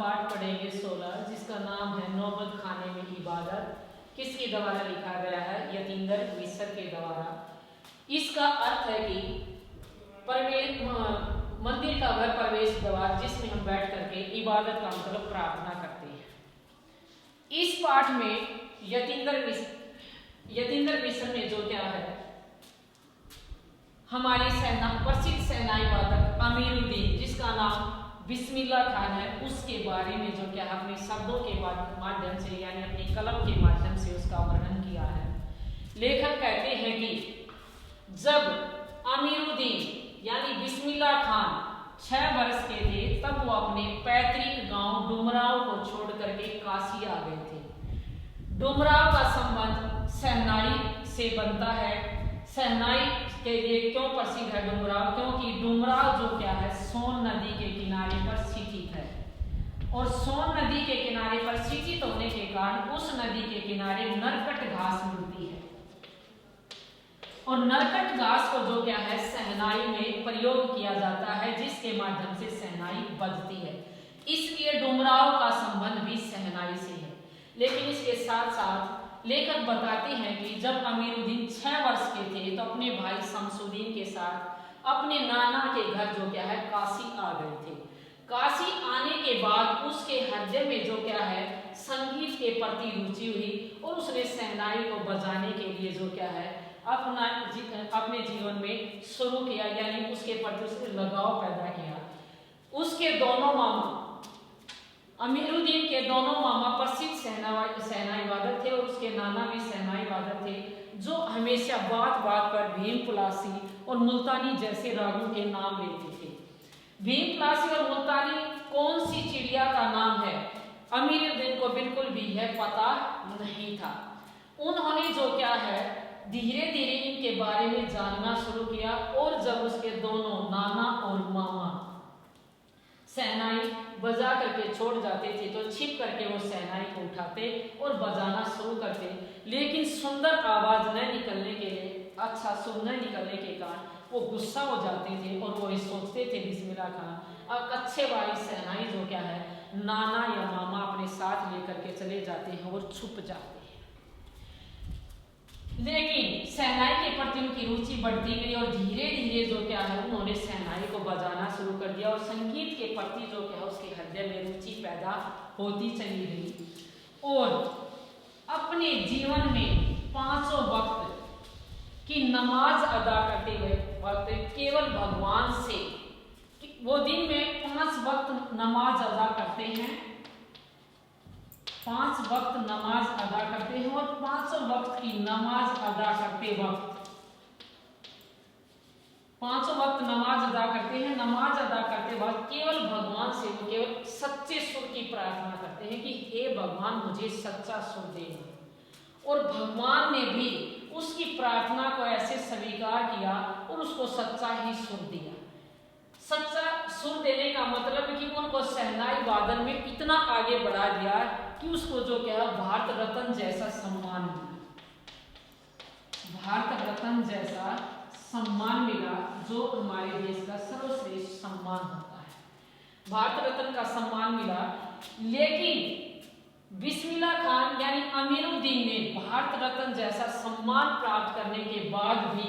पाठ पढ़ेंगे 16, जिसका नाम है नौबत खाने में इबादत। किसके द्वारा लिखा गया है? यतींद्र मिश्र के द्वारा। इसका अर्थ है कि मंदिर का घर प्रवेश द्वार, जिसमें हम बैठ करके इबादत का मतलब प्रार्थना करते हैं। इस पाठ में यतींद्र मिश्र ने जो क्या है, हमारी प्रसिद्ध सेनाई वादक अमीरुद्दीन, जिसका नाम बिस्मिल्लाह खान है, उसके बारे में जो क्या अपने शब्दों के माध्यम से यानी अपनी कलम के माध्यम से उसका वर्णन किया है। लेखक कहते हैं कि जब अमीरुद्दीन यानी बिस्मिल्लाह खान 6 वर्ष के थे, तब वो अपने पैतृक गांव डुमराव को छोड़ करके काशी आ गए थे। डुमराव का संबंध शहनाई से बनता है। शहनाई के लिए क्यों प्रसिद्ध है डुमराव? क्योंकि डुमराव जो क्या है, सोन नदी के किनारे पर स्थित है, और सोन नदी के किनारे पर स्थित होने के कारण उस नदी के किनारे नरकट घास मिलती है, और नरकट घास को जो क्या है, शहनाई में प्रयोग किया जाता है, जिसके माध्यम से शहनाई बजती है। इसलिए डुमराव का संबंध भी शहनाई से है। लेकिन इसके साथ साथ लेखक बताते हैं कि जब अमीरुद्दीन 6 वर्ष के थे, तो अपने भाई शमसुद्दीन के साथ अपने नाना के घर जो क्या है, काशी आ गए थे। काशी आने के बाद उसके हृदय में जो क्या है, संगीत के प्रति रुचि हुई, और उसने शहनाई को बजाने के लिए जो क्या है, अपने जीवन में शुरू किया, यानी उसके प्रति उसने लगाव पैदा किया। उसके दोनों मामा, अमीरुद्दीन के दोनों मामा प्रसिद्ध शहनाई वादक थे, और उसके नाना भी शहनाई वादक थे, जो हमेशा बात बात पर भीम पुलासी और मुल्तानी जैसे रागों के नाम लेते थे। भीम पुलासी और मुल्तानी कौन सी चिड़िया का नाम है, अमीरुद्दीन को बिल्कुल भी यह पता नहीं था। उन्होंने जो क्या है, धीरे धीरे इनके बारे में जानना शुरू किया, और जब उसके दोनों नाना और मामा शहनाई बजा करके छोड़ जाते थे, तो छिप करके वो शहनाई को उठाते और बजाना शुरू करते। लेकिन सुंदर आवाज न निकलने के लिए, अच्छा सुर न निकलने के कारण वो गुस्सा हो जाते थे, और वो ये सोचते थे बिस्मिल्लाह खान अब अच्छे वाली शहनाई जो क्या है, नाना या मामा अपने साथ लेकर के चले जाते हैं और छुप जाते हैं। लेकिन शहनाई के प्रति उनकी रुचि बढ़ती गई, और धीरे धीरे जो क्या है, उन्होंने शहनाई को बजाना शुरू कर दिया, और संगीत के प्रति जो क्या है, उसके हृदय में रुचि पैदा होती चली गई। और अपने जीवन में 5 वक्त की नमाज अदा करते हुए वक्त केवल भगवान से, वो दिन में 5 वक्त नमाज अदा करते हैं, 5 वक्त नमाज अदा करते हैं, और 5 वक्त की नमाज अदा करते वक्त 5 वक्त नमाज अदा करते हैं। नमाज अदा करते वक्त केवल भगवान से वो केवल सच्चे सुर की प्रार्थना करते हैं कि हे भगवान मुझे सच्चा सुर दे, और भगवान ने भी उसकी प्रार्थना को ऐसे स्वीकार किया और उसको सच्चा ही सुर दिया। सच्चा सुर देने का मतलब कि उनको शहनाई वादन में इतना आगे बढ़ा दिया कि उसको जो क्या भारत रत्न जैसा सम्मान मिला, भारत रत्न जैसा सम्मान मिला, जो हमारे देश का सर्वश्रेष्ठ सम्मान होता है, भारत रत्न का सम्मान मिला। लेकिन बिस्मिल्लाह खान यानी अमीरुद्दीन ने भारत रत्न जैसा सम्मान प्राप्त करने के बाद भी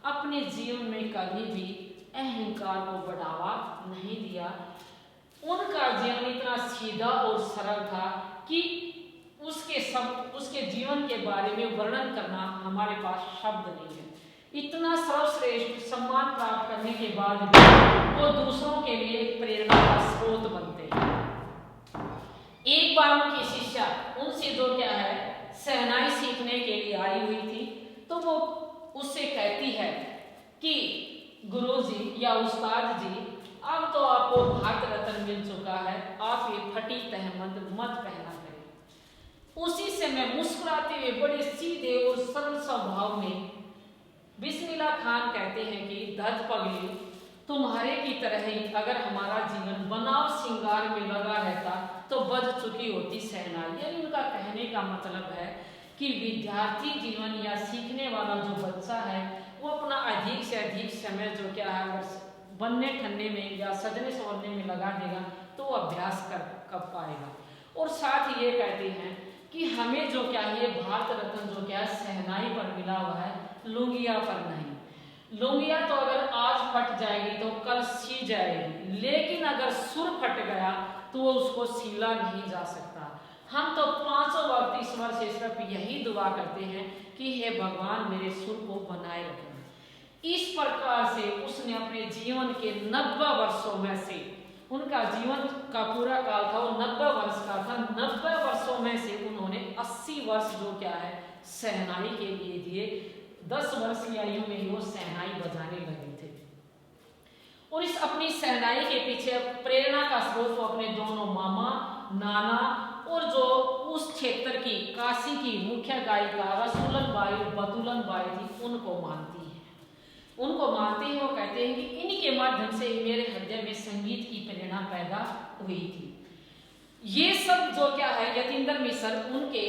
अपने जीवन में कभी भी अहंकार को बढ़ावा नहीं दिया। उनका जीवन इतना सीधा और सरल था कि उसके जीवन के बारे में वर्णन करना हमारे पास शब्द नहीं है। इतना सर्वश्रेष्ठ सम्मान प्राप्त करने के बाद भी वो दूसरों के लिए एक प्रेरणा का स्रोत बनते हैं। एक बार उनकी शिष्या उनसे जो क्या है, शहनाई सीखने के लिए आई हुई थी, तो वो उससे कहती है कि गुरुजी या उस्ताद जी, अब तो आपको भारत रत्न मिल चुका है, आप ये फटी तहमत मत पहना करें। उसी समय मुस्कुराते हुए बड़े सीधे और सरल स्वभाव में बिस्मिल्लाह खान कहते हैं कि धत पगली, तुम्हारे की तरह ही अगर हमारा जीवन बनाव श्रृंगार में लगा रहता तो बज चुकी होती शहनाई। यानी उनका कहने का मतलब है कि विद्यार्थी जीवन या सीखने वाला जो बच्चा है, वो अपना अधिक से अधिक समय जो क्या है बनने ठनने में या सजने संवरने में लगा देगा, तो वो अभ्यास कर कब पाएगा। और साथ ही ये कहते हैं कि हमें जो क्या है भारत रत्न जो क्या है शहनाई पर मिला हुआ है, लुंगिया पर नहीं। लुंगिया तो अगर आज फट जाएगी तो कल सी जाएगी, लेकिन अगर सुर फट गया तो वो उसको सीला नहीं जा सकता। हम तो 5 वक्त ईश्वर से सिर्फ यही दुआ करते हैं कि हे भगवान मेरे सुर को बनाए रखें। इस प्रकार से उसने अपने जीवन के 90 वर्षों में से, उनका जीवन का पूरा काल था वो 90 वर्ष का था, 90 वर्षों में से उन्होंने 80 वर्ष जो क्या है शहनाई के लिए दिए। 10 वर्ष की आयु में ही वो शहनाई बजाने लगे थे। और इस अपनी शहनाई के पीछे प्रेरणा का स्रोत वो अपने दोनों मामा, नाना और जो उस क्षेत्र की काशी की मुख्य गायिका रसूलन बाई, बतूलन बाई थी, उनको मानती है। उनको मानते हैं, वो कहते हैं कि इन्हीं के माध्यम से मेरे हृदय में संगीत की प्रेरणा पैदा हुई थी। ये सब जो क्या है यतीन्द्र मिश्र उनके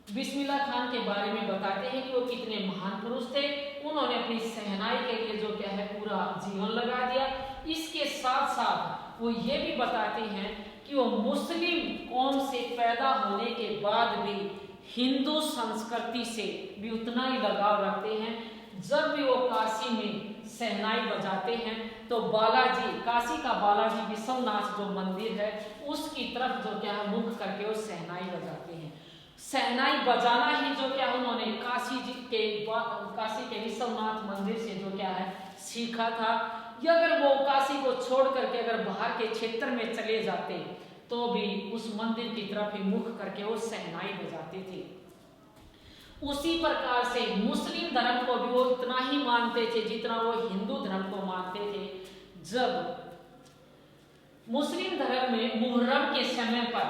बिस्मिल्लाह खान के बारे में बताते हैं कि वो कितने महान पुरुष थे। उन्होंने अपनी शहनाई के लिए जो क्या है पूरा जीवन लगा दिया। इसके साथ साथ वो ये भी बताते हैं कि वो मुस्लिम कौम से पैदा होने के बाद भी हिंदू संस्कृति से भी उतना ही लगाव रखते हैं। जब भी वो काशी में शहनाई बजाते हैं तो बालाजी, काशी का बालाजी विश्वनाथ जो मंदिर है उसकी तरफ जो क्या है मुख करके वो शहनाई बजाते हैं। शहनाई बजाना ही जो क्या उन्होंने काशी के विश्वनाथ मंदिर से जो क्या है सीखा था। या अगर वो काशी को छोड़ करके अगर बाहर के क्षेत्र में चले जाते तो भी उस मंदिर की तरफ ही मुख करके वो शहनाई बजाते थे। उसी प्रकार से मुस्लिम धर्म को भी वो इतना ही मानते थे जितना वो हिंदू धर्म को मानते थे। जब मुस्लिम धर्म में मुहर्रम के समय पर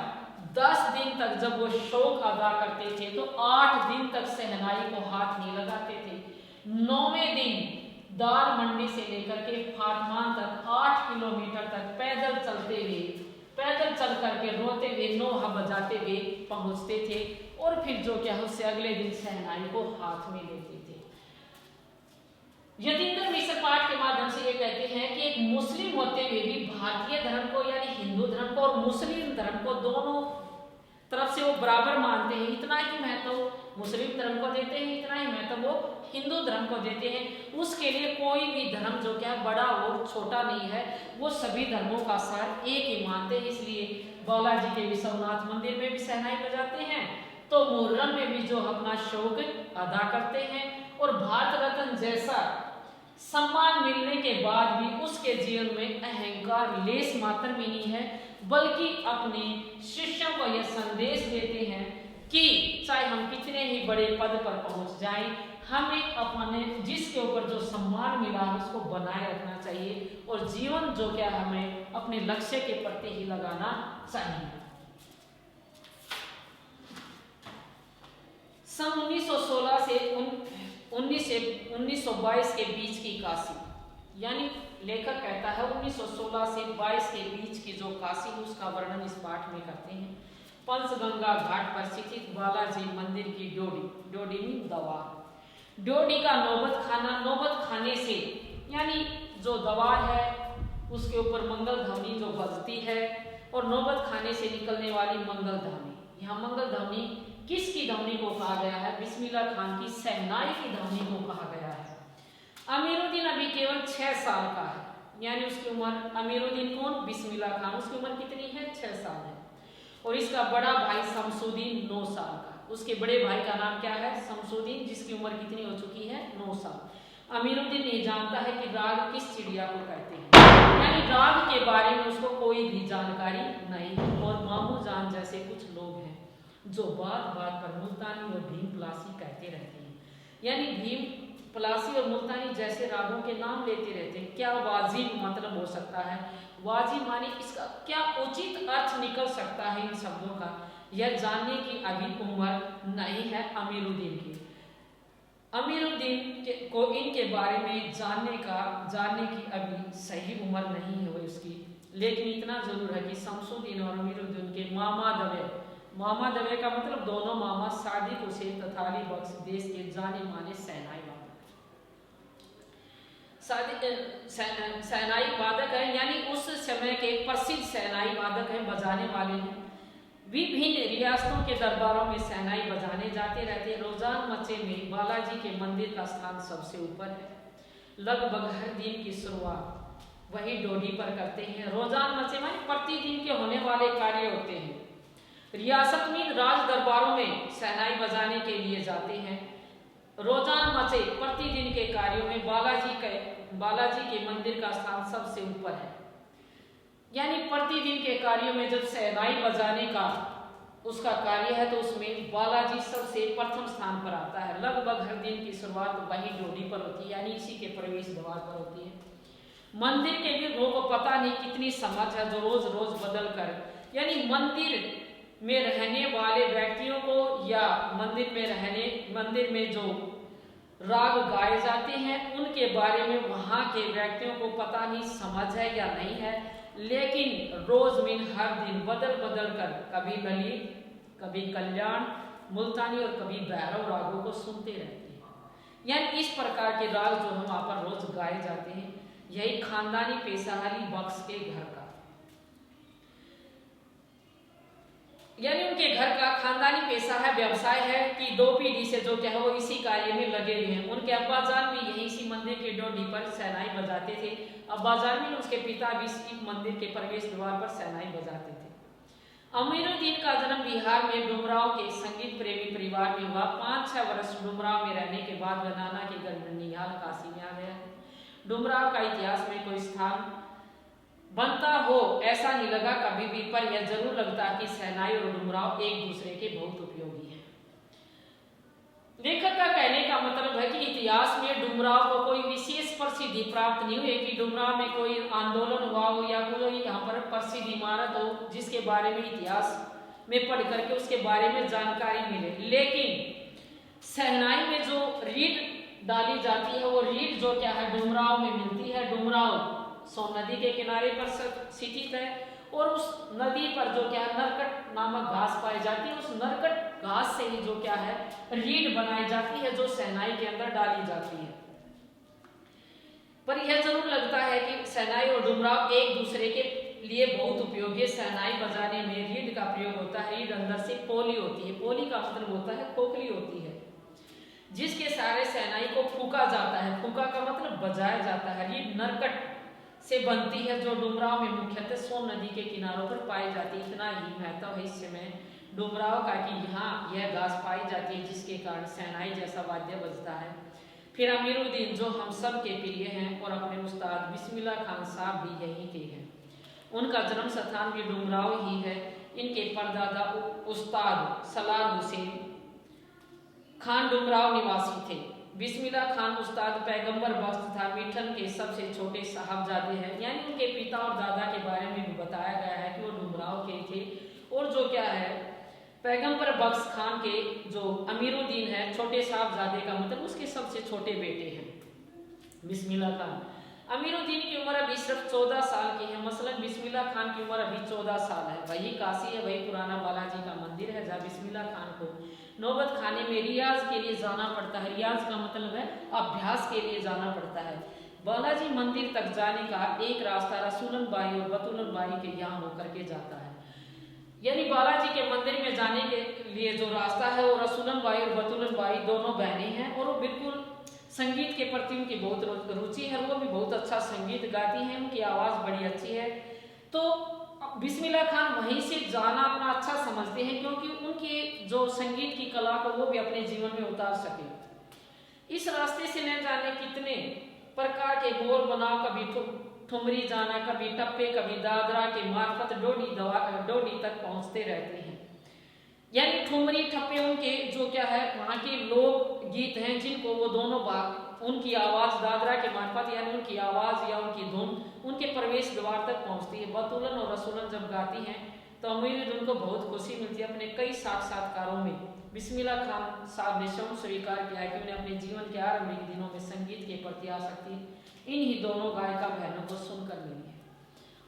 10 दिन तक जब वो शोक अदा करते थे तो 8 दिन तक शहनाई को हाथ नहीं लगाते थे। 9वें दिन दार मंडी से लेकर के फातमान तक 8 किलोमीटर तक पैदल चलते हुए, पैदल चल करके रोते हुए, नोहा बजाते हुए पहुंचते थे और फिर जो क्या उससे अगले दिन शहनाई को हाथ में लेते थे। यतीन्द्र मिश्र पाठ के माध्यम से ये कहते हैं कि एक मुस्लिम होते हुए भी भारतीय धर्म को यानी हिंदू धर्म को और मुस्लिम धर्म को दोनों तरफ से वो बराबर मानते हैं। इतना ही महत्व मुस्लिम धर्म को देते हैं, इतना ही महत्व वो हिंदू धर्म को देते हैं। उसके लिए कोई भी धर्म जो क्या बड़ा और छोटा नहीं है, वो सभी धर्मों का सार एक ही मानते हैं। इसलिए बालाजी के विश्वनाथ मंदिर में भी शहनाई बजाते हैं तो मुहर्रम में भी जो अपना शौक अदा करते हैं। और भारत रत्न जैसा सम्मान मिलने के बाद भी उसके जीवन में अहंकार लेस मात्र भी नहीं है, बल्कि अपने शिष्यों को यह संदेश देते हैं कि चाहे हम कितने ही बड़े पद पर पहुंच जाएं, हमें अपने जिसके ऊपर जो सम्मान मिला है उसको बनाए रखना चाहिए और जीवन जो क्या हमें अपने लक्ष्य के प्रति ही लगाना चाहिए। सन 1916 से 1922 के बीच की काशी, यानी लेखक कहता है 1916 से 22 के बीच की जो काशी है उसका वर्णन इस पाठ में करते हैं। पंचगंगा घाट पर स्थित बालाजी मंदिर की डोडी में दवा, डोडी का नौबत खाने से यानी जो दवार है उसके ऊपर मंगल ध्वनि जो बजती है और नौबत खाने से निकलने वाली मंगल ध्वनि। यहाँ मंगल ध्वनि किसकी ध्वनि को कहा गया है? बिस्मिल्लाह खान की शहनाई की ध्वनि को कहा गया है। अमीरुद्दीन अभी केवल 6 साल का है, यानी उसकी उम्र, अमीरुद्दीन कौन? बिस्मिल्लाह खान, उसकी उम्र कितनी है? 6 साल है। और इसका बड़ा भाई शमसुद्दीन 9 साल का, उसके बड़े भाई का नाम क्या है? शमसुद्दीन, जिसकी उम्र कितनी हो चुकी है? 9 साल। अमीरुद्दीन नहीं जानता है कि राग किस चिड़िया को कहते हैं, यानी राग के बारे में उसको कोई भी जानकारी नहीं। और मामू जान जैसे कुछ लोग हैं जो बात बात पर मुल्तानी और भीम पलासी कहते रहते हैं, यानी भीम पलासी और मुल्तानी जैसे रागों के नाम लेते रहते हैं। क्या वाजिब मतलब हो सकता है? वाजिब माने इसका क्या उचित अर्थ निकल सकता है इन शब्दों का, यह जानने की अभी उम्र नहीं है अमीरुद्दीन की। अमीरुद्दीन को इनके बारे में जानने की अभी सही उम्र नहीं है उसकी, लेकिन इतना जरूर है कि शमसुद्दीन और अमीरुद्दीन के मामा दवे का मतलब दोनों मामा सादिक हुसैन तथा अली बख्श देश के जाने माने शहनाई वादक। शहनाई वादक है, यानी उस समय के प्रसिद्ध शहनाई वादक हैं, बजाने वाले हैं। विभिन्न रियासतों के दरबारों में शहनाई बजाने जाते रहते हैं। रोजान मचे में बालाजी के मंदिर का स्थान सबसे ऊपर है। लगभग हर दिन की शुरुआत वही डोडी पर करते हैं। रोजान मचे माने प्रतिदिन के होने वाले कार्य होते हैं। रियासत में राज दरबारों में शहनाई बजाने के लिए जाते हैं। रोजान मचे प्रतिदिन के कार्यों में बालाजी के मंदिर का स्थान सबसे ऊपर है। यानी प्रतिदिन के कार्यों में जब शहनाई बजाने का उसका कार्य है तो उसमें बालाजी सबसे प्रथम स्थान पर आता है। लगभग हर दिन की शुरुआत वही डोडी पर होती है, यानी इसी के प्रवेश द्वार पर होती है। मंदिर के भी लोगों को पता नहीं कितनी समझ है जो रोज रोज बदल कर, यानी मंदिर में रहने वाले व्यक्तियों को या मंदिर में जो राग गाए जाते हैं उनके बारे में वहां के व्यक्तियों को पता नहीं समझ है या नहीं है, लेकिन रोज में हर दिन बदल बदल कर कभी ललित, कभी कल्याण, मुल्तानी और कभी भैरव रागों को सुनते रहते हैं। यानी इस प्रकार के राग जो हम वहां पर रोज गाए जाते हैं, यही खानदानी पेशा है अली बख्श के घर का, यानी उनके घर का खानदानी पेशा है, व्यवसाय है कि 2 पीढ़ी से जो क्या है वो इसी कार्य में लगे हुए हैं। उनके अब्बाजान भी यही इसी मंदिर के डोडी पर शहनाई बजाते थे। अब्बाजान भी उनके पिता भी इसी मंदिर के प्रवेश द्वार पर शहनाई बजाते थे। अमीरुद्दीन का जन्म बिहार में डुमराव के संगीत प्रेमी परिवार में हुआ। 5-6 वर्ष डुमराव में रहने के बाद वह नाना के घर ननिहाल काशी में आ गया। डुमराव का इतिहास में कोई स्थान बनता हो ऐसा नहीं लगा कभी भी, पर यह जरूर लगता कि शहनाई और डुमराव एक दूसरे के बहुत उपयोगी हैं। लेखक का कहने का मतलब है कि इतिहास में डुमराव को कोई विशेष प्रसिद्धि प्राप्त नहीं हुई कि डुमराव में कोई आंदोलन हुआ हो या कोई यहाँ पर प्रसिद्ध इमारत हो जिसके बारे में इतिहास में पढ़ करके उसके बारे में जानकारी मिले। लेकिन शहनाई में जो रीड डाली जाती है वो रीड जो क्या है डुमराव में मिलती है। डुमराव सोन नदी के किनारे पर स्थित है और उस नदी पर जो क्या है नरकट नामक घास पाई जाती है। उस नरकट घास से ही जो क्या है रीड बनाई जाती है जो शहनाई के अंदर डाली जाती है। पर यह जरूर लगता है कि शहनाई और डुमराव एक दूसरे के लिए बहुत उपयोगी है। शहनाई बजाने में रीड का प्रयोग होता है। रीड अंदर से पोली होती है। पोली का मतलब होता है खोखली होती है जिसके सहारे शहनाई को फूका जाता है। फूका का मतलब बजाया जाता है। रीड नरकट से बनती है जो डुमराव में मुख्यतः सोन नदी के किनारों पर पाई जाती है। इतना ही महत्व है इस समय डुमराव का कि यहाँ यह घास पाई जाती है जिसके कारण शहनाई जैसा वाद्य बजता है। फिर अमीरुद्दीन जो हम सब के प्रिय हैं और अपने उस्ताद बिस्मिल्लाह खान साहब भी यहीं के हैं। उनका जन्म स्थान भी डुमराव ही है। इनके परदादा उस्ताद सलार हुसैन खान डुमराव निवासी थे। बिस्मिल्लाह खान उस्ताद पैगंबर बख्श तथा मिठन के सबसे छोटे साहबजादे हैं। यानी उनके पिता और दादा के बारे में भी बताया गया है कि वो डुमराव के थे। और जो क्या है पैगंबर बख्श खान के जो अमीरुद्दीन है छोटे साहबजादे का मतलब उसके सबसे छोटे बेटे हैं बिस्मिल्लाह खान। अमीरुद्दीन की उम्र अभी सिर्फ 14 साल की है। मसलन बिस्मिल्लाह खान की उम्र अभी 14 साल है। वही काशी है, वही पुराना बालाजी का मंदिर है जहाँ बिस्मिल्लाह खान को नौबत खाने में रियाज के लिए जाना पड़ता है। रियाज का मतलब है अभ्यास के लिए जाना पड़ता है। बालाजी मंदिर तक जाने का एक रास्ता रसूलन बाई और बतूलन बाई के यहाँ होकर के जाता है। यानी बालाजी के मंदिर में जाने के लिए जो रास्ता है वो रसूलन बाई और बतूलन बाई दोनों बहनें हैं और वो बिल्कुल संगीत के प्रति उनकी बहुत रुचि है। वो भी बहुत अच्छा संगीत गाती हैं, उनकी आवाज़ बड़ी अच्छी है। तो बिस्मिल्लाह खान वहीं से जाना अपना अच्छा समझते हैं क्योंकि उनके जो संगीत की कला को वो भी अपने जीवन में उतार सके। इस रास्ते से न जाने कितने प्रकार के बोल बनाव, कभी ठुमरी जाना, कभी टप्पे, कभी दादरा के मार्फत डोडी तक पहुंचते रहते हैं। यानी ठुमरी ठप्पे उनके जो क्या है वहाँ के लोक गीत हैं जिनको वो दोनों भाग उनकी आवाज़ दादरा के मार्फत यानी उनकी आवाज़ या उनकी धुन उनके प्रवेश द्वार तक पहुँचती है। बतूलन और रसूलन जब गाती हैं तो अमीरुद्दीन को बहुत खुशी मिलती है। अपने कई साक्षात्कारों में बिस्मिल्लाह खान साहब ने स्वयं स्वीकार किया है कि उन्हें अपने जीवन के आरंभिक दिनों में संगीत के प्रति आसक्ति इन्हीं दोनों गायिका बहनों को सुनकर मिली है।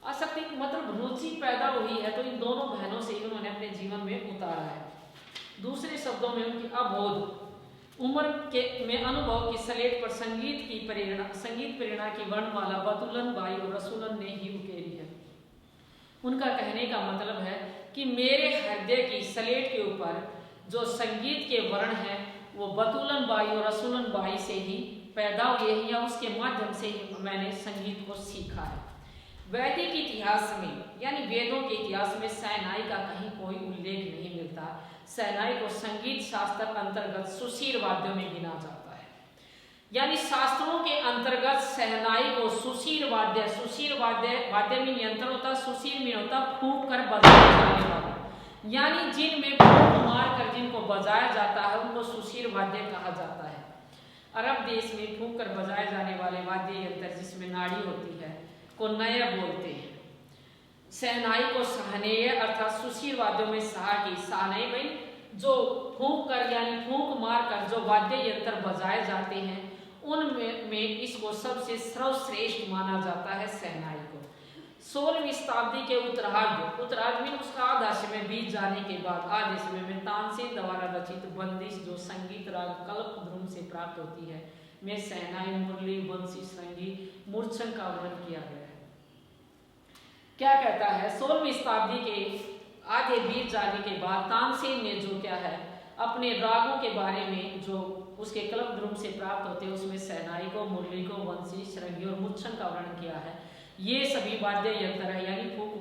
आसक्ति मतलब रुचि पैदा हुई है तो इन दोनों बहनों से ही उन्होंने अपने जीवन में उतारा है। दूसरे शब्दों में उनकी अबोध उम्र के में अनुभव की स्लेट पर संगीत प्रेरणा की वर्णमाला बतूलन बाई और रसूलन ने ही उकेरी है। उनका कहने का मतलब है कि मेरे हृदय की स्लेट के ऊपर जो संगीत के वर्ण हैं वो बतूलन बाई और रसूलन बाई से ही पैदा हुए हैं या उसके माध्यम से ही मैंने संगीत को सीखा है। वैदिक इतिहास में यानी वेदों के इतिहास में शहनाई का कहीं कोई उल्लेख नहीं मिलता। शहनाई को संगीत शास्त्र अंतर्गत सुशीर वाद्यों में गिना जाता है। यानी शास्त्रों के अंतर्गत शहनाई को सुशीर वाद्य में नियंत्रण होता, सुशीर में होता फूंक कर बजाया जाने वाला, यानी जिनमें फूंक मार कर जिनको बजाया जाता है उनको सुशीर वाद्य कहा जाता है। अरब देश में फूंक कर बजाए जाने वाले वाद्य यंत्र जिसमें नाड़ी होती है को नय बोलते हैं। शहनाई को सहनेय अर्थात सुशीर वाद्यों में सहनाई में जो फूंक कर यानी फूंक मार कर जो वाद्य यंत्र बजाए जाते हैं उनमें इसको सबसे सर्वश्रेष्ठ माना जाता है शहनाई को। 16वीं शताब्दी के उत्तरार्ध में उसका आधा समय बीत जाने के बाद आधे समय में तानसेन द्वारा रचित बंदिश जो संगीत राग कल्पद्रुम से प्राप्त होती है में शहनाई, मुरली, बंसी, श्रृंगी, मूर्छन का वर्णन किया गया है। क्या कहता है 16वीं शताब्दी के आधे बीत जाने के बाद तानसेन ने जो क्या है अपने रागों के बारे में जो उसके कल्पद्रुम से प्राप्त होते हैं उसमें शहनाई को, मुरली को, बंसी, श्रृंगी और मूर्छन का वर्णन किया है। ये सभी वाद्य यंत्र है यानी फूंक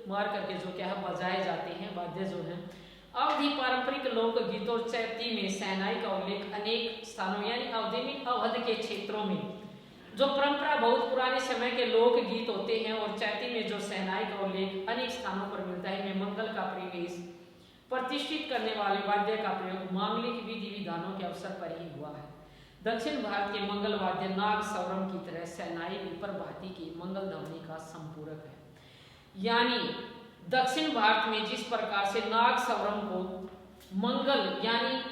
मार करके जो क्या है बजाए जाते हैं वाद्य जो है। अवधि पारंपरिक लोक गीतों और चैती में शहनाई का उल्लेख अनेक स्थानों यानी अवधि में अवध के क्षेत्रों में जो परंपरा बहुत पुराने समय के लोक गीत होते हैं और चैती में जो शहनाई का उल्लेख अनेक स्थानों पर मिलता है। इनमें मंगल का परिवेश प्रतिष्ठित करने वाले वाद्य का प्रयोग मांगलिक विधि विधानों के अवसर पर ही हुआ है। दक्षिण भारत के मंगल वाद्य नाग सवरम की तरह शहनाई ऊपर भाती की मंगल ध्वनि का संपूरक है। यानी दक्षिण भारत में जिस प्रकार से नाग सवरम को मंगल यानी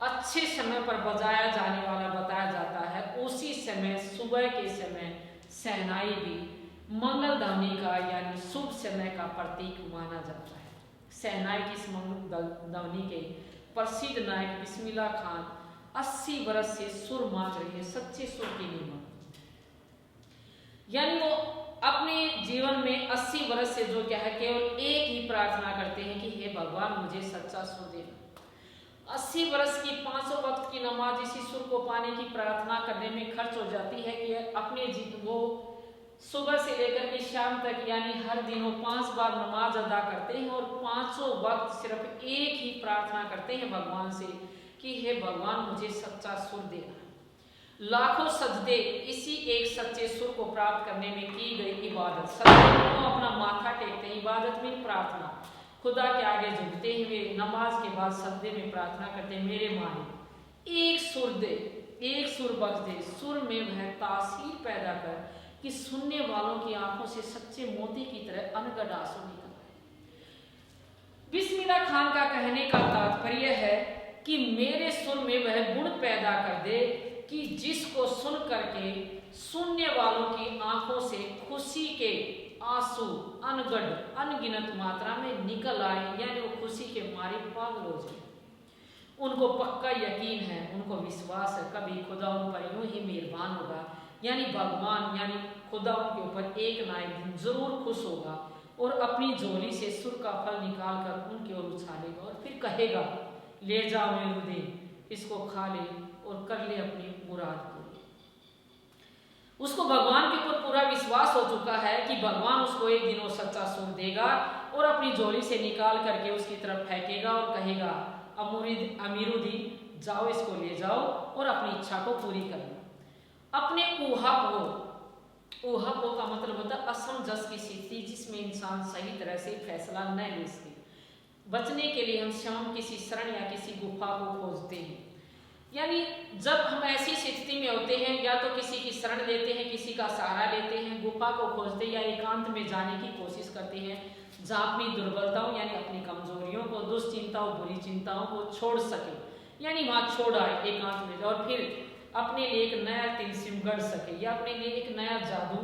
अच्छे समय पर बजाया जाने वाला बताया जाता है, उसी समय सुबह के समय शहनाई भी मंगल ध्वनि का यानी शुभ समय का प्रतीक माना जाता है। शहनाई की इस मंगल ध्वनि के प्रसिद्ध नायक बिस्मिल्लाह खान 80 वर्ष से सुर मांग रही है, सच्चे सुर की नीमा, यानी वो अपने जीवन में 80 वर्ष से जो क्या है केवल एक ही प्रार्थना करते हैं कि हे भगवान मुझे सच्चा सुर देना। 80 वर्ष की 500 वक्त की नमाज इसी सुर को पाने की प्रार्थना करने में खर्च हो जाती है कि अपने वो सुबह से लेकर के शाम तक यानी हर दिन वो 5 बार नमाज अदा करते हैं और 500 वक्त सिर्फ एक ही प्रार्थना करते हैं भगवान से कि हे भगवान मुझे सच्चा सुर देना। लाखों सजदे इसी एक सच्चे सुर को प्राप्त करने में की गई इबादत। सजदे में अपना माथा टेकते हैं, इबादत में प्रार्थना, खुदा के आगे झुकते हुए नमाज के बाद सजदे में प्रार्थना करते हैं मेरे मालिक एक सुर दे, एक सुर बख्श दे, सुर में वह तासीर पैदा कर कि सुनने वालों की आंखों से सच्चे मोती की तरह अनगढ़ आंसू निकल आए। बिस्मिल्लाह खान का कहने का तात्पर्य है कि मेरे सुर में वह गुण पैदा कर दे कि जिसको सुन करके सुनने वालों की आंखों से खुशी के आंसू अनगिनत मात्रा में निकल आए, यानी वो खुशी के मारे पागल हो जाए। उनको पक्का यकीन है, उनको विश्वास है कभी खुदा उन पर यूं ही मेहरबान होगा, यानी भगवान यानी खुदा उनके ऊपर एक ना एक दिन जरूर खुश होगा और अपनी झोली से सुर का फल निकाल कर उनकी ओर उछालेगा और फिर कहेगा ले जाओ मेरुद्दीन, इसको खा ले और कर ले अपनी मुराद पूरी। उसको भगवान के ऊपर पूरा विश्वास हो चुका है कि भगवान उसको एक दिन वो सच्चा सुर देगा और अपनी झोली से निकाल करके उसकी तरफ फेंकेगा और कहेगा अमीरुद्दीन जाओ इसको ले जाओ और अपनी इच्छा को पूरी कर लो। अपने ऊहापोह का मतलब होता है असमंजस की स्थिति जिसमें इंसान सही तरह से फैसला न ले सके। बचने के लिए हम स्वयं किसी शरण या किसी गुफा को खोजते हैं, यानी जब हम ऐसी स्थिति में होते हैं या तो किसी की शरण लेते हैं, किसी का सहारा लेते हैं, गुफा को खोजते हैं या एकांत में जाने की कोशिश करते हैं जहाँ अपनी दुर्बलताओं यानी अपनी कमजोरियों को, दुष्चिंताओं, बुरी चिंताओं को छोड़ सके, यानी वहाँ छोड़ आए एकांत में और फिर अपने लिए एक नया तिनसिम गढ़ सके या अपने लिए एक नया जादू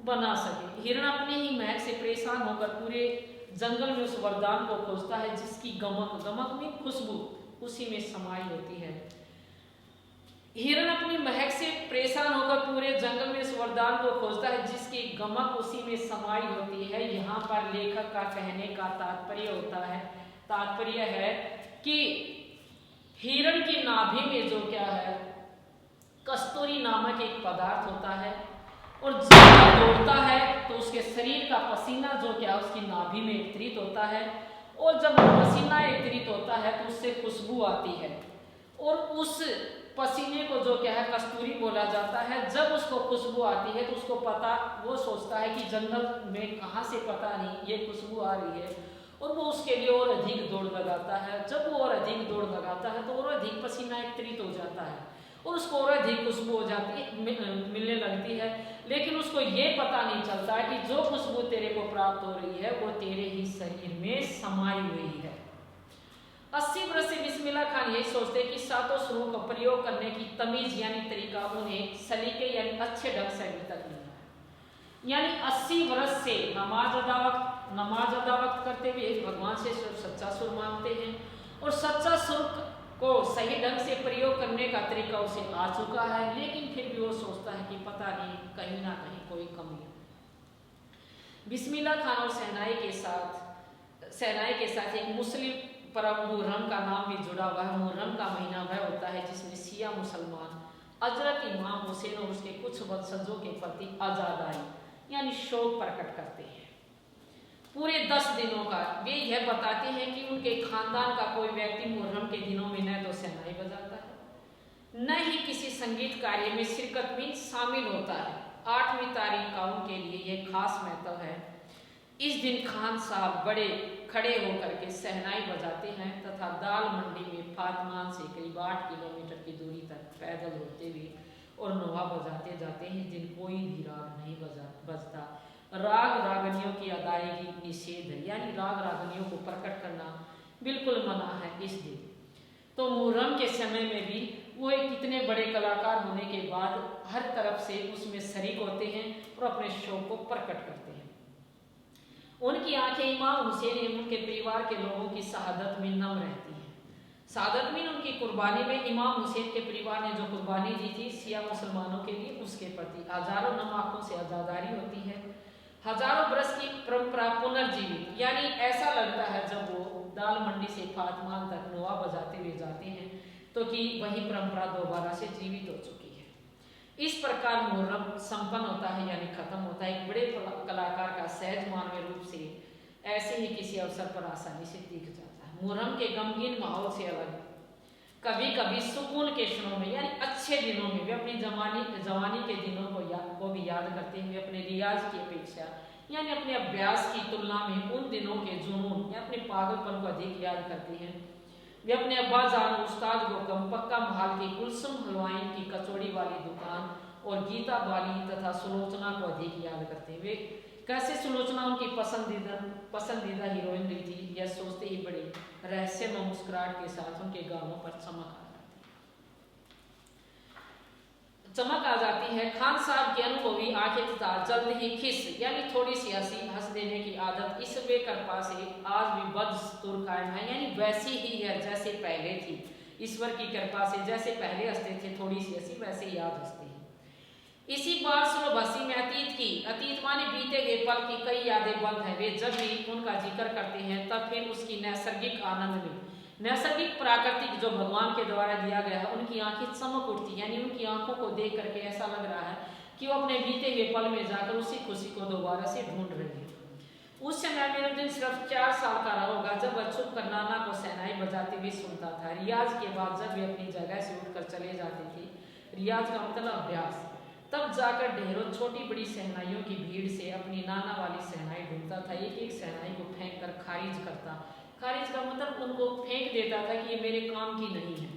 बना सके। हिरण अपने ही महक से परेशान होकर पूरे जंगल में उस वरदान को खोजता है जिसकी गमक में खुशबू उसी में समाई होती है। हिरण अपनी महक से परेशान होकर पूरे जंगल में इस वरदान को खोजता है जिसकी गमक उसी में समाई होती है। यहाँ पर लेखक का कहने का तात्पर्य है कि हिरण की नाभि में जो क्या है, कस्तूरी नामक एक पदार्थ होता है, और जब वह दौड़ता है तो उसके शरीर का पसीना जो क्या उसकी नाभि में एकत्रित होता है, और जब पसीना एकत्रित होता है तो उससे खुशबू आती है, और उस पसीने को जो क्या है कस्तूरी बोला जाता है। जब उसको खुशबू आती है तो उसको पता, वो सोचता है कि जंगल में कहाँ से पता नहीं ये खुशबू आ रही है, और वो उसके लिए और अधिक दौड़ लगाता है। जब वो और अधिक दौड़ लगाता है तो और अधिक पसीना एकत्रित हो जाता है और उसको और अधिक खुशबू हो जाती है, मिलने लगती है। लेकिन उसको ये पता नहीं चलता कि जो खुशबू तेरे को प्राप्त हो रही है वो तेरे ही शरीर में समाई हुई है। 80 वर्ष से बिस्मिल्लाह खान यही सोचते कि सातों सुरों का प्रयोग करने की तमीज यानी तरीका उन्हें सलीके यानी अच्छे ढंग से अभी तक नहीं है। यानी 80 वर्ष से नमाज अदा वक्त करते हुए भगवान से सच्चा सुर मांगते हैं, और सच्चा सुर को सही ढंग से प्रयोग करने का तरीका उसे आ चुका है, लेकिन फिर भी वो सोचता है कि पता नहीं कहीं ना कहीं कोई कमी है। बिस्मिल्लाह खान और सहनाई के साथ एक मुस्लिम पर्व मुहर्रम का नाम भी जुड़ा हुआ है। मुहर्रम का महीना वह होता है जिसमें शिया मुसलमान हजरत इमाम हुसैन और उसके कुछ वंशजों के प्रति आजादाई यानी शोक प्रकट करते हैं। पूरे 10 दिनों का वे यह बताते हैं कि उनके खानदान का कोई व्यक्ति मुहर्रम के दिनों में न तो सहनाई बजाता है, न ही किसी संगीत कार्य में शिरकत में शामिल होता है। 8वीं तारीख का उनके लिए यह खास महत्व है। इस दिन खान साहब बड़े खड़े होकर के सहनाई बजाते हैं तथा दाल मंडी में फातमान से करीब 8 किलोमीटर की दूरी तक पैदल होते हुए और नोहा बजाते जाते हैं। इस दिन कोई भी राग नहीं बजता। राग रागनियों की अदायगी निषेध है, यानी राग रागनियों को प्रकट करना बिल्कुल मना है इस दिन। तो मुहर्रम के समय में भी वो एक इतने बड़े कलाकार होने के बाद हर तरफ से उसमें शरीक होते हैं और अपने शौक को प्रकट करते हैं। उनकी आंखें इमाम हुसैन एवं उनके परिवार के लोगों की शहादत में नम रहती हैं। शहादत में उनकी कुर्बानी में इमाम हुसैन के परिवार ने जो कुर्बानी दी थी शिया मुसलमानों के लिए, उसके प्रति हजारों नम आंखों से आजादारी होती है। हजारों बरस की परंपरा पुनर्जीवित, यानी ऐसा लगता है जब वो दाल मंडी से फातमान तक नोआ बजाते हुए जाते हैं तो कि वही परंपरा दोबारा से जीवित हो चुकी है। इस प्रकार मुहर्रम संपन्न होता है यानी खत्म होता है। एक बड़े कलाकार का सहज मानवीय रूप से ऐसे ही किसी अवसर पर आसानी से दिख जाता है। मुहर्रम के गमगीन माहौल से अलग कभी कभी सुकून के क्षणों में यानी अच्छे दिनों में वे अपनी जवानी के दिनों को भी याद करते हैं। वे अपने रियाज की अपेक्षा यानी अपने अभ्यास की तुलना में उन दिनों के जुनून या अपने पागलपन को अधिक याद करते हैं। वे अपने अब्बा जान उस्ताद गोकम पक्का महल की कुलसुम हलवाई की कचौड़ी वाली दुकान और गीता बाली तथा सुलोचना को अधिक याद करते हैं। वे कैसे सुलोचना उनकी पसंदीदा हीरोइन रही थी, यह सोचते ही बड़े रहस्यमय मुस्कुराहट के साथ उनके गालों पर चमक आ जाती है। खान साहब की अनुभवी आंखें तथा जल्द ही खिस यानी थोड़ी सी हंस देने की आदत इस बेकरपा से आज भी बदस्तूर कायम है, यानी वैसी ही है जैसे पहले थी। ईश्वर की कृपा से जैसे पहले हंसते थे थोड़ी सी हंसी, वैसे ही आज हंसते हैं। इसी बार सुलभ हंसी में अतीत माने बीते गए पल की कई यादें बंद है। वे जब भी उनका जिक्र करते हैं तब फिर उसकी नैसर्गिक आनंद में नैसर्गिक प्राकृतिक जो भगवान के द्वारा दिया गया है उनकी आंखें चमक उठती, यानी उनकी आंखों को देख करके ऐसा लग रहा है कि वो अपने बीते हुए पल में जाकर उसी खुशी को दोबारा से ढूंढ रही है। उस समय मेरा दिन सिर्फ 4 साल का रहा होगा जब वह छुप कर नाना को सहनाई बजाते हुए सुनता था। रियाज के बाद जब वे अपनी जगह से उठकर चले जाते थे, रियाज का मतलब अभ्यास, तब जाकर ढेरों छोटी बड़ी सहनाइयों की भीड़ से अपनी नाना वाली सहनाई ढूंढता था। एक एक सहनाई को फेंक कर खारिज करता। खारिज का मतलब उनको फेंक देता था कि ये मेरे काम की नहीं है।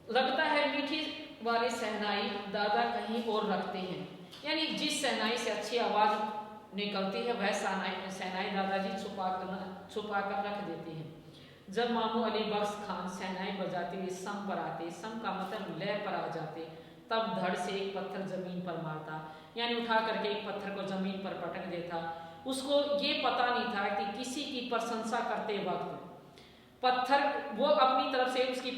लगता है मीठी वाली सहनाई दादा कहीं और रखते हैं, यानी जिस सहनाई से अच्छी आवाज निकलती है वह सहनाई दादाजी छुपा कर रख देते हैं। जब मामू अली बख्श खान सहनाई बजाते हुए सम पर आते, सम का मतलब लय पर आ जाते, तब धड़ से एक पत्थर जमीन पर मारता, यानी उठा करके एक पत्थर को जमीन पर पटक देता। उसको ये पता नहीं था कि किसी की प्रशंसा करते वक्त पत्थर, वो अपनी तरफ से उसकी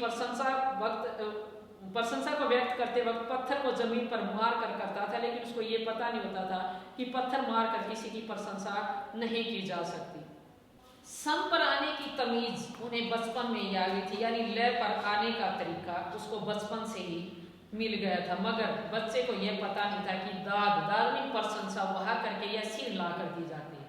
प्रशंसा को व्यक्त करते वक्त पत्थर को जमीन पर मार कर करता था, लेकिन उसको ये पता नहीं होता था कि पत्थर मार कर किसी की प्रशंसा नहीं की जा सकती। सम पर आने की तमीज उन्हें बचपन में ही आ गई थी, यानी लय पर आने का तरीका उसको बचपन से ही मिल गया था। मगर बच्चे को यह पता नहीं था कि दाद में प्रशंसा वहा करके या सिर ला कर दी जाती है।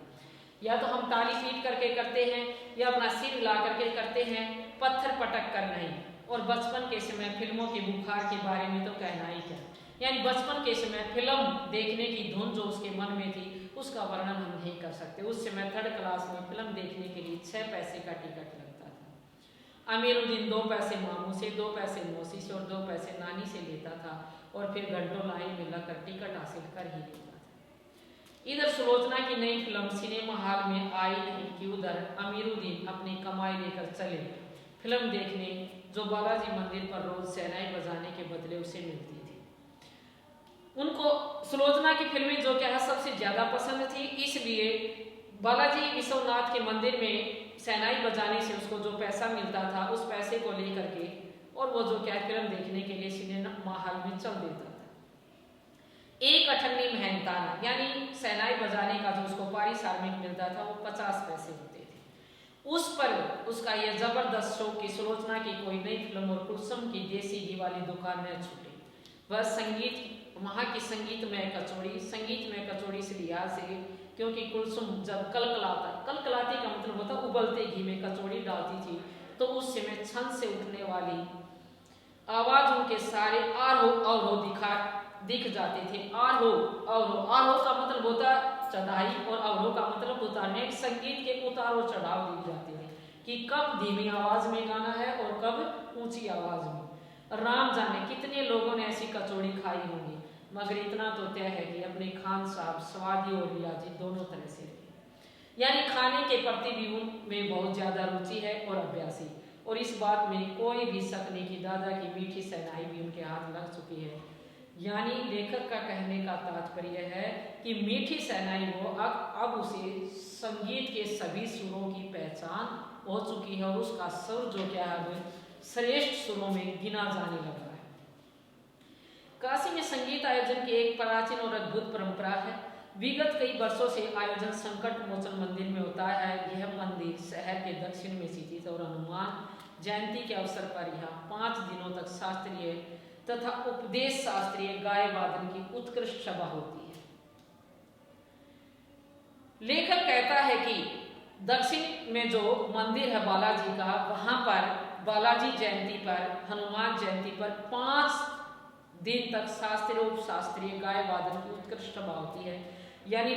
या तो हम ताली पीट करके करते हैं या अपना सिर ला करके करते हैं, पत्थर पटक कर नहीं। और बचपन के समय फिल्मों के बुखार के बारे में तो कहना ही क्या, यानी बचपन के समय फिल्म देखने की धुन जो उसके मन में थी उसका वर्णन हम नहीं कर सकते। उस समय 3rd क्लास में फिल्म देखने के लिए 6 पैसे का टिकट लगता था। अमीरुद्दीन 2 पैसे मामू से, 2 पैसे मौसी से और 2 पैसे नानी से लेता था और फिर घंटों लाइन में लगकर टिकट हासिल कर ही लेता था। इधर सुलोचना की नई फिल्म सिनेमा हॉल में आई नहीं कि उधर अमीरुद्दीन अपनी कमाई लेकर चले फिल्म देखने, जो बालाजी मंदिर पर रोज शहनाई बजाने के बदले उसे मिलती थी। उनको सुलोचना की फिल्में जो क्या है सबसे ज्यादा पसंद थी, इसलिए बालाजी विश्वनाथ के मंदिर में शहनाई बजाने से उसको जो पैसा मिलता था उस पैसे को लेकर के और वो जो क्या फिल्म देखने के लिए सिनेमा हॉल में चल देता था। एक अठन्नी मेहनताना यानी शहनाई बजाने का जो उसको पारिश्रमिक मिलता था वो 50 पैसे होते थे। उस पर उसका यह जबरदस्त शौक कि सुलोचना की कोई नई फिल्म और कुलसुम की देसी घी वाली दुकान न छूटे। वह संगीत, वहाँ की संगीतमय कचौड़ी इस लिहाज से क्योंकि कुलसुम जब कलकलाती का मतलब होता उबलते घी में कचौड़ी डालती थी तो उस समय छन से उठने वाली आवाज उनके सारे आरोह दिख जाते थे। आरोह का मतलब होता चढ़ाई और अवरोह का मतलब उतारने। संगीत के उतार और चढ़ाव दिख जाते थे कि कब धीमी आवाज में गाना है और कब ऊंची आवाज में। राम जाने कितने लोगों ने ऐसी कचौड़ी खाई होंगी, मगर इतना तो तय है कि अपने खान साहब स्वादी और रियाजी दोनों तरह से रहे, यानी खाने के प्रति भी उनमें बहुत ज्यादा रुचि है और अभ्यासी। और इस बात में कोई भी शक नहीं कि दादा की मीठी शहनाई भी उनके हाथ लग चुकी है। यानी लेखक का कहने का तात्पर्य है कि मीठी शहनाई वो अब उसे संगीत के सभी सुरों की पहचान हो चुकी है और उसका सुर जो क्या है श्रेष्ठ सुरों में गिना जाने लगा है। काशी में संगीत आयोजन की एक प्राचीन और अद्भुत परंपरा है। विगत कई वर्षों से आयोजन संकट मोचन मंदिर में होता है। यह मंदिर शहर के दक्षिण में स्थित और हनुमान जयंती के अवसर पर यहाँ 5 दिनों तक शास्त्रीय तथा उपदेश शास्त्रीय गाय वादन की उत्कृष्ट सभा होती है। लेखक कहता है कि दक्षिण में जो मंदिर है बालाजी का, वहां पर बालाजी जयंती पर, हनुमान जयंती पर 5 दिन तक शास्त्रीय उपशास्त्रीय गाय वादन की उत्कृष्ट सभा होती है। यानी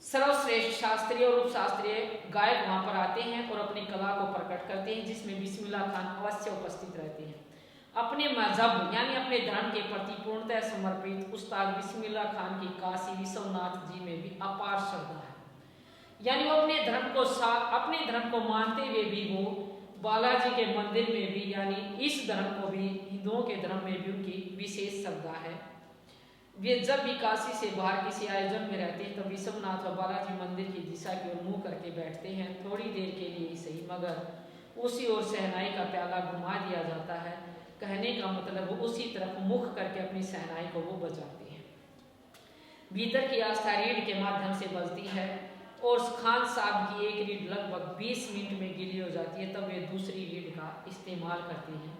सर्वश्रेष्ठ शास्त्रीय और उपशास्त्रीय गायक वहां पर आते हैं और अपनी कला को प्रकट करते हैं, जिसमें बिस्मिल्लाह खान अवश्य उपस्थित रहते हैं। अपने मजहब यानी अपने धर्म के प्रति पूर्णतः समर्पित उस्ताद बिस्मिल्लाह खान की काशी विश्वनाथ जी में भी अपार श्रद्धा है। यानी वो अपने धर्म को मानते हुए भी वो बालाजी के मंदिर में भी, यानी इस धर्म को भी, हिंदुओं के धर्म में भी उनकी विशेष श्रद्धा है। वे जब भी काशी से बाहर किसी आयोजन में रहते हैं तो विश्वनाथ और बालाजी मंदिर की दिशा की ओर मुंह करके बैठते हैं, थोड़ी देर के लिए ही सही, मगर उसी ओर शहनाई का प्याला घुमा दिया जाता है। कहने का मतलब वो उसी तरफ मुख करके अपनी शहनाई को वो बजाते हैं। भीतर की आस्था रीढ़ के माध्यम से बजती है और खान साहब की एक रीढ़ लगभग 20 मिनट में गीली हो जाती है, तब वे दूसरी रीढ़ का इस्तेमाल करते हैं।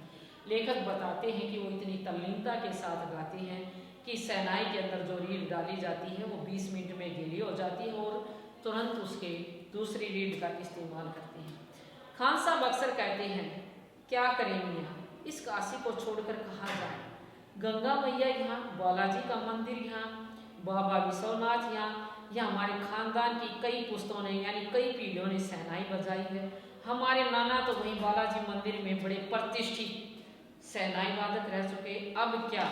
लेखक बताते हैं कि वो इतनी तल्लीनता के साथ गाते हैं कि शहनाई के अंदर जो रीढ़ डाली जाती है वो 20 मिनट में गीली हो जाती है और तुरंत उसके दूसरी रीढ़ का इस्तेमाल करते हैं। खान साहब अक्सर कहते हैं, क्या करेंगे यहाँ, इस काशी को छोड़कर कहाँ जाए। गंगा मैया यहाँ, बालाजी का मंदिर यहाँ, बाबा विश्वनाथ यहाँ हमारे खानदान की कई पुश्तों ने यानी कई पीढ़ियों ने शहनाई बजाई है। हमारे नाना तो वहीं बालाजी मंदिर में बड़े प्रतिष्ठित शहनाई वादक रह चुके। अब क्या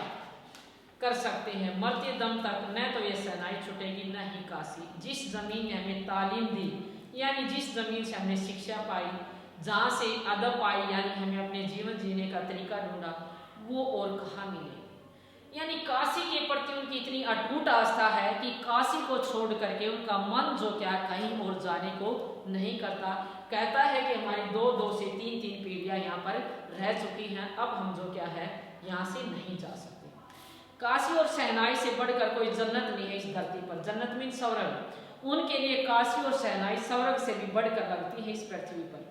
कर सकते हैं, मरते दम तक न तो ये शहनाई छूटेगी न ही काशी। जिस जमीन ने हमें तालीम दी, यानी जिस जमीन से हमने शिक्षा पाई, जहाँ से अदब पाई, यानी हमें अपने जीवन जीने का तरीका ढूंढा, वो और कहाँ मिले। यानी काशी के प्रति उनकी उनकी इतनी अटूट आस्था है कि काशी को छोड़ करके उनका मन जो क्या कहीं और जाने को नहीं करता। कहता है कि हमारी 2 से 3 पीढ़ियां यहाँ पर रह चुकी हैं, अब हम जो क्या है यहाँ से नहीं जा सकते। काशी और शहनाई से बढ़कर कोई जन्नत नहीं है इस धरती पर। जन्नत मीन स्वर्ग। उनके लिए काशी और शहनाई स्वर्ग से भी बढ़कर लगती है इस पृथ्वी पर।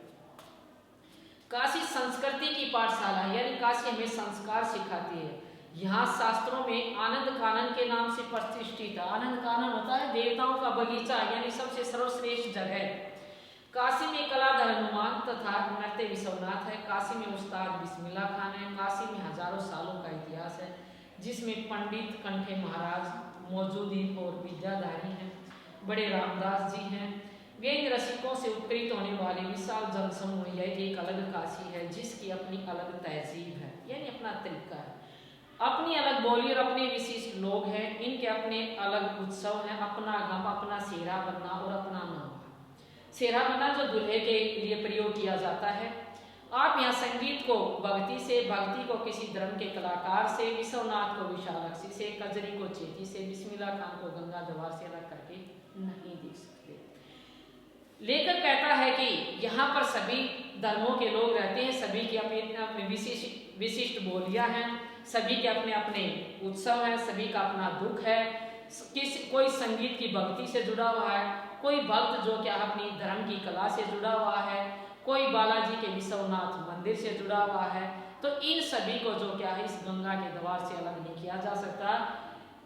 काशी संस्कृति की पाठशाला, यानी काशी हमें संस्कार सिखाती है। यहाँ शास्त्रों में आनंद कानन के नाम से प्रतिष्ठित है। आनंद कानन होता है देवताओं का बगीचा, यानी सबसे सर्वश्रेष्ठ जगह। काशी में कलाधर हनुमान तथा नृत्य विश्वनाथ है। काशी में उस्ताद बिस्मिल्लाह खान है। काशी में हजारों सालों का इतिहास है, जिसमें पंडित कंठे महाराज मौजूदी और विद्याधारी हैं। बड़े रामदास जी हैं। व्यंग रसिकों से उत्प्रेरित होने वाले विशाल जनसमूह यह एक अलग काशी है, जिसकी अपनी अलग तहजीब है, यानी अपना तरीका है, अपनी अलग बोली और अपने विशिष्ट लोग हैं। इनके अपने अलग उत्सव हैं, अपना गम, अपना सेहरा बनना और अपना नाम। सेहरा बनना जो दूल्हे के लिए प्रयोग किया जाता है। आप यहाँ संगीत को भक्ति से, भक्ति को किसी धर्म के कलाकार से, विश्वनाथ को विशालाक्षी से, कजरी को चेती से, बिस्मिल्लाह खान को गंगा दरबार से अलग करके नहीं देख सकते। लेखक कहता है कि यहाँ पर सभी धर्मों के लोग रहते हैं, सभी की अपनी विशिष्ट बोलियां हैं, सभी के अपने अपने उत्सव हैं, सभी का अपना दुख है। कोई संगीत की भक्ति से जुड़ा हुआ है, कोई भक्त जो क्या अपनी धर्म की कला से जुड़ा हुआ है, कोई बालाजी के विश्वनाथ मंदिर से जुड़ा हुआ है। तो इन सभी को जो क्या है इस गंगा के द्वार से अलग नहीं किया जा सकता।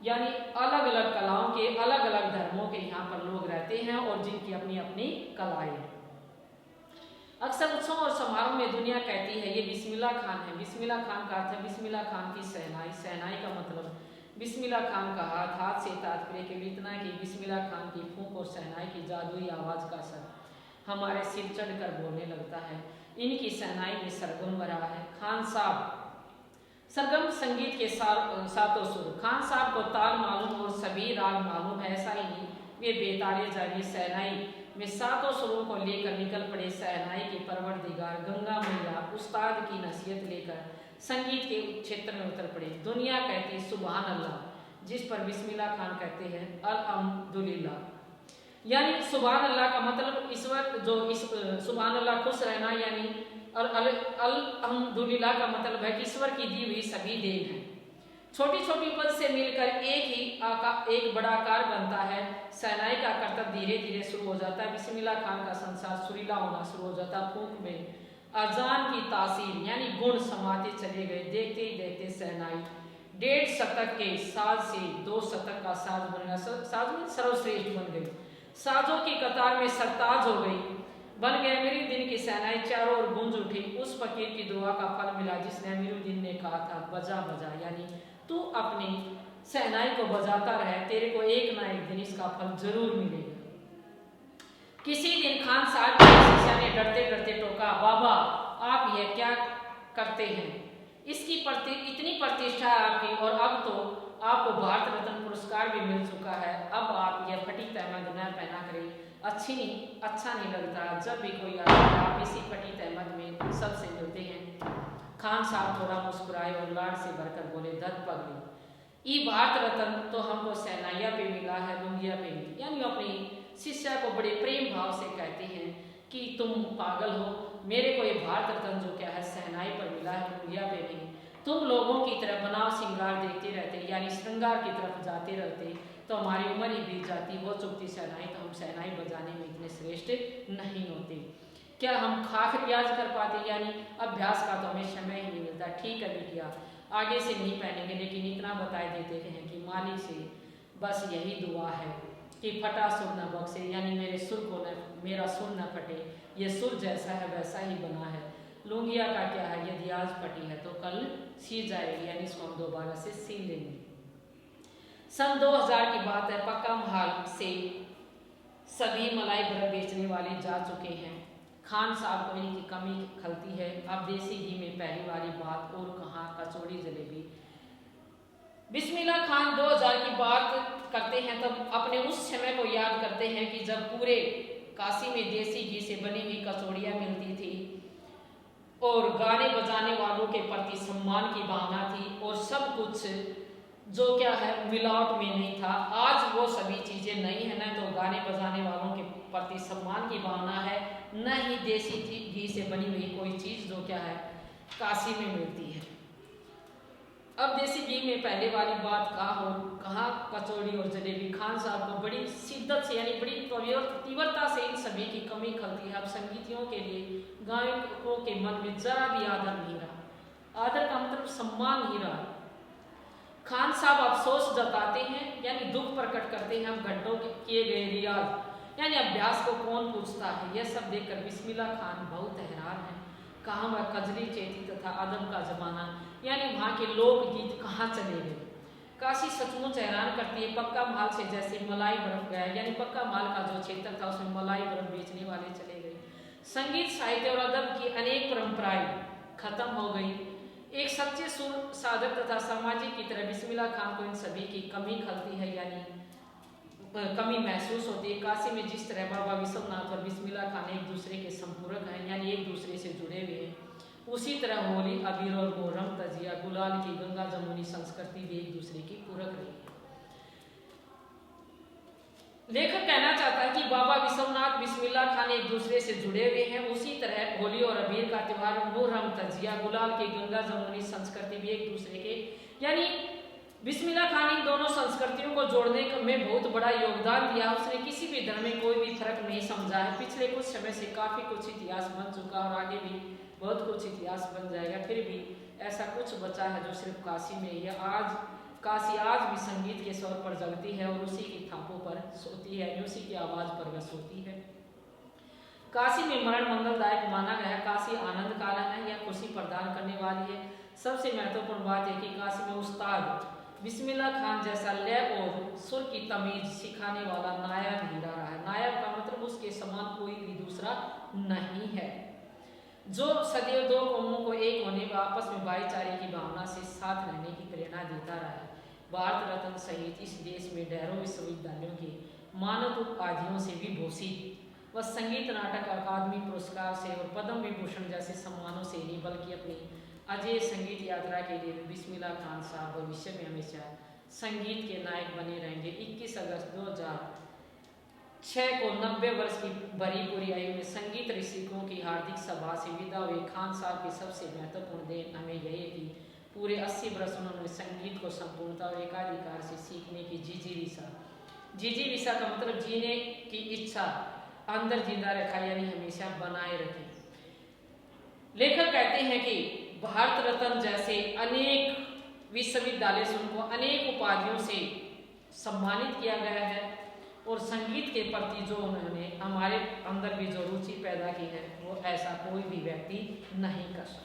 यानी अलग अलग कलाओं के, अलग अलग धर्मों के यहाँ पर लोग रहते हैं और जिनकी अपनी अपनी कलाएं। अक्सर उत्सव और समारोह में दुनिया कहती है ये बिस्मिल्लाह खान है। बिस्मिल्लाह खान का अर्थ है बिस्मिल्लाह खान की सहनाई। सहनाई का मतलब बिस्मिल्लाह खान का हाथ। हाथ से तात्पर्य के लिए इतना कि बिस्मिल्लाह खान की फूंक और सहनाई की जादुई आवाज का असर हमारे सिर चढ़कर बोलने लगता है। इनकी सहनाई में सरगम भरा है। खान साहब सरगम संगीत के सातों सुर। खान साहब को ताल मालूम और सभी राग मालूम है, ऐसा ही नहीं वे बेताले जानिए सहनाई में सातों सुरों को लेकर निकल पड़े। सहनाई के परवरदिगार गंगा मैया उस्ताद की नसीहत लेकर संगीत के क्षेत्र में उतर पड़े। दुनिया कहती है सुबहान अल्लाह, जिस पर बिस्मिल्लाह खान कहते हैं अल्हम्दुलिल्लाह। यानी सुबहान अल्लाह का मतलब ईश्वर जो इस सुबहान अल्लाह खुश रहना, यानी अल्हम्दुलिल्लाह का मतलब है कि ईश्वर की दी हुई सभी देन है। छोटी छोटी पद से मिलकर एक बड़ा आकार बनता है। सहनाई का करतब धीरे धीरे शुरू हो जाता है। बिस्मिल्लाह खान का संसार सुरीला होना शुरू हो जाता है। फूंक में अजान की तासीर यानी गुण समाते चले गए। देखते ही देखते सहनाई 1.5 शतक के साज से 2 शतक का साज बन गया। साज में सर्वश्रेष्ठ बन गई। साजों की कतार में सरताज हो गई, बन गए मेरी दिन की सहनाई। चारों ओर गूंज उठी। उस फकीर की दुआ का फल मिला जिसने अमीरुद्दीन ने कहा था बजा बजा, यानी तू अपनी सहनाई को बजाता रहे, तेरे को एक ना एक दिन इसका फल जरूर मिलेगा। किसी दिन खान साहब के शिष्य ने डरते डरते टोका, बाबा आप यह क्या करते हैं? इसकी इतनी प्रतिष्ठा है आपकी, और अब तो आपको भारत रत्न पुरस्कार भी मिल चुका है, अब आप यह फटी तहमद न पहना करें, अच्छा नहीं लगता। जब भी कोई आता है आप इसी फटी तहमद में सबसे मिलते हैं। खान साहब थोड़ा मुस्कुराए और लाड से भरकर बोले, दत्त पगली ई भारत रत्न तो हमको सहनाइया पे मिला है, लुंगिया पे नहीं। यानी अपनी शिष्या को बड़े प्रेम भाव से कहते हैं कि तुम पागल हो, मेरे को ये भारत रत्न जो क्या है सहनाई पर मिला है, लुंगिया पे नहीं। तुम लोगों की तरह बनाव श्रृंगार देखते रहते, यानी श्रृंगार की तरफ जाते रहते तो हमारी उम्र ही बीत जाती, हो चुकती सहनाई, तो हम सहनाई बजाने में इतने श्रेष्ठ नहीं होते। क्या हम खाक रियाज कर पाते? यानी अभ्यास का तो हमें समय ही नहीं मिलता। ठीक है बिटिया, आगे से नहीं पहनेंगे, लेकिन इतना बताए देते हैं कि मालिक से बस यही दुआ है कि फटा सुर न बख्शे, यानी मेरा सुर न फटे। ये सुर जैसा है वैसा ही बना है। लुंगिया का क्या है, यदि आज फटी है तो कल सी जाएगी, यानी इसको हम दोबारा से सी लेंगे। सन 2000 की बात है। पक्का महल से सभी मलाई बर्फ बेचने वाले जा चुके हैं। खान साहब को इनकी कमी खलती है। अब देसी घी में पहली वाली बात और कहाँ कचौड़ी जलेबी। बिस्मिल्लाह खान 2000 की बात करते हैं तब अपने उस समय को याद करते हैं कि जब पूरे काशी में देसी घी से बनी हुई कचौड़ियाँ मिलती थी और गाने बजाने वालों के प्रति सम्मान की भावना थी और सब कुछ जो क्या है मिलावट में नहीं था। आज वो सभी चीज़ें नहीं है, न तो गाने बजाने वालों के प्रति सम्मान की भावना है, न ही देसी घी से बनी हुई कोई चीज़ जो क्या है काशी में मिलती है। अब देसी घी में पहले वाली बात कहाँ कचौड़ी और जलेबी। खान साहब को बड़ी शिद्दत से यानी बड़ी तीव्रता से इन सभी की कमी खलती है। अब संगीतियों के लिए गायकों के मन में जरा भी आदर नहीं रहा। आदर का मतलब सम्मान नहीं रहा। खान साहब अफसोस जताते हैं यानी दुख प्रकट करते हैं, हम घंटों किए गए रियाज यानी अभ्यास को कौन पूछता है। यह सब देखकर बिस्मिल्लाह खान बहुत हैरान है। कहाँ वह कजरी चेती तथा अदब का जमाना यानी वहाँ के लोकगीत कहाँ चले गए। काशी सचमुच हैरान करती है। पक्का माल से जैसे मलाई बर्फ गया यानी पक्का माल का जो क्षेत्र था उसमें मलाई बर्फ बेचने वाले चले गए। संगीत साहित्य और अदब की अनेक परंपराएं खत्म हो गई। एक सच्चे सुर साधक तथा सामाजिक की तरह बिस्मिल्लाह खान को इन सभी की कमी खलती है यानी कमी महसूस होती है। काशी में जिस तरह बाबा विश्वनाथ और बिस्मिल्लाह खान एक दूसरे के संपूरक हैं यानी एक दूसरे से जुड़े हुए हैं, उसी तरह होली, अबीर और मोहर्रम, तजिया, गुलाल की गंगा जमुनी संस्कृति भी एक दूसरे की पूरक रही है। लेखक कहना चाहता है कि बाबा विश्वनाथ बिस्मिल्लाह खान एक दूसरे से जुड़े हुए हैं, उसी तरह होली और अबीर का त्यौहार, मोहर्रम, तजिया, गुलाल की गंगा जमुनी संस्कृति भी एक दूसरे के यानी बिस्मिल्लाह खान इन दोनों संस्कृतियों को जोड़ने में बहुत बड़ा योगदान दिया। उसने किसी भी धर्म में कोई भी फर्क नहीं समझा है। पिछले कुछ समय से काफ़ी कुछ इतिहास बन चुका और आगे भी बहुत कुछ इतिहास बन जाएगा, फिर भी ऐसा कुछ बचा है जो सिर्फ काशी में ही है। काशी आज भी संगीत के स्वर पर जगती है और उसी की थापों पर सोती है, उसी की आवाज़ पर वह सोती है। काशी में मरण मंगलदायक माना गया है। काशी आनंद कारण है या खुशी प्रदान करने वाली है। सबसे महत्वपूर्ण बात है कि काशी में उस्ताद बिस्मिल्लाह खान जैसा लय और सुर की तमीज सिखाने वाला नायब हीरा रहा है। नायब का मतलब उसके समान कोई भी दूसरा नहीं है, जो सदैव दो कौमों को एक होने व आपस में भाईचारे की भावना से साथ रहने की प्रेरणा देता रहा है। भारत रत्न सहित इस देश में ढेरों विश्वविद्यालयों के मानद उपाधियों से भी भूषित व संगीत नाटक अकादमी पुरस्कार से और पद्म विभूषण जैसे सम्मानों से नहीं बल्कि अपनी अजय संगीत यात्रा के लिए बिस्मिल्लाह खान साहब भविष्य में हमेशा संगीत के नायक बने रहेंगे। 21 अगस्त 2006 को 90 वर्ष की भरी पूरी आयु में संगीत रसिकों की हार्दिक सभा से विदा हुए खान साहब की सबसे महत्वपूर्ण देन हमें यही है कि पूरे 80 वर्ष उन्होंने संगीत को संपूर्णता और एकाधिकार से सीखने की जिजीविसा का मतलब जीने की इच्छा अंदर जिंदा रखा यानी हमेशा बनाए रखे। लेखक कहते हैं कि भारत रत्न जैसे अनेक विश्वविद्यालय से उनको अनेक उपाधियों से सम्मानित किया गया है और संगीत के प्रति जो उन्होंने हमारे अंदर भी जो रुचि पैदा की है वो ऐसा कोई भी व्यक्ति नहीं कर सकता।